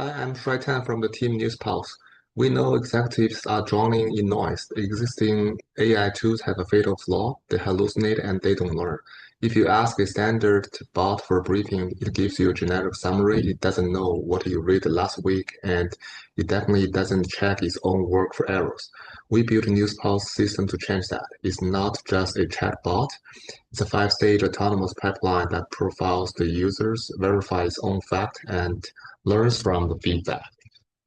Hi, I'm Tan from the team NewsPulse. We know executives are drowning in noise. Existing AI tools have a fatal flaw. They hallucinate and they don't learn. If you ask a standard bot for a briefing, it gives you a generic summary. It doesn't know what you read last week, and it definitely doesn't check its own work for errors. We built a NewsPulse system to change that. It's not just a chatbot. It's a five-stage autonomous pipeline that profiles the users, verifies its own fact, and learns from the feedback.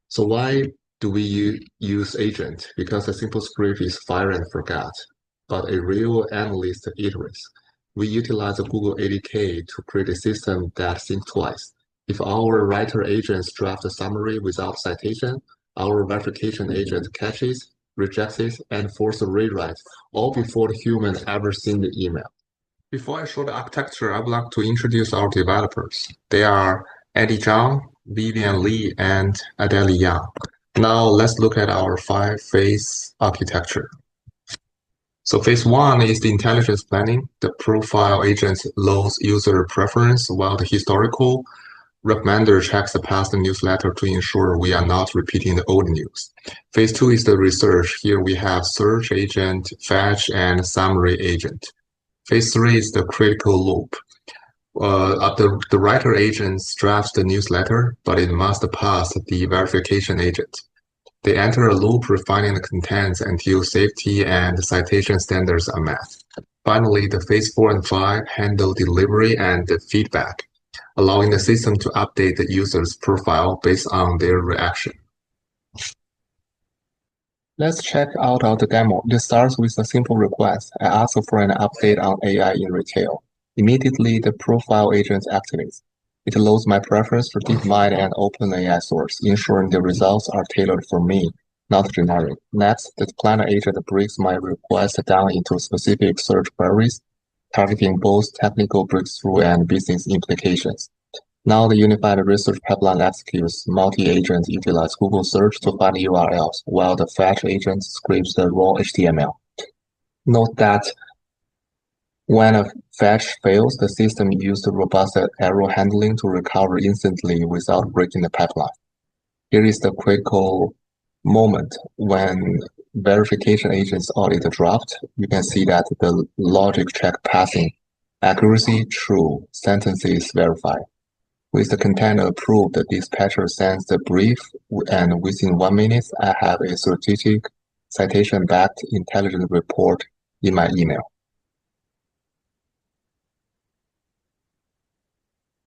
So why do we use agent? Because a simple script is fire and forget, but a real analyst iterates. We utilize the Google ADK to create a system that thinks twice. If our writer agents draft a summary without citation, our verification agent catches, rejects it, and forces a rewrite, all before the human ever seen the email. Before I show the architecture, I would like to introduce our developers. They are Eddie Zhang, Vivian Li, and Adele Yang. Now let's look at our five-phase architecture. So phase one is the intelligence planning. The profile agent loads user preference, while the historical recommender checks the past newsletter to ensure we are not repeating the old news. Phase two is the research. Here we have search agent, fetch, and summary agent. Phase three is the critical loop. The writer agent drafts the newsletter, but it must pass the verification agent. They enter a loop refining the contents until safety and citation standards are met. Finally, the phase 4 and 5 handle delivery and feedback, allowing the system to update the user's profile based on their reaction. Let's check out our demo. This starts with a simple request. I ask for an update on AI in retail. Immediately, the profile agent activates. It loads my preference for DeepMind and OpenAI source, ensuring the results are tailored for me, not generic. Next, the planner agent breaks my request down into specific search queries, targeting both technical breakthrough and business implications. Now the unified research pipeline executes. Multi-agents utilize Google search to find URLs, while the fetch agent scrapes the raw HTML. Note that when a fetch fails, the system used robust error handling to recover instantly without breaking the pipeline. Here is the critical moment when verification agents audit the draft. You can see that the logic check passing. Accuracy, true. Sentences verified. With the content approved, the dispatcher sends the brief, and within 1 minute, I have a strategic citation-backed intelligent report in my email.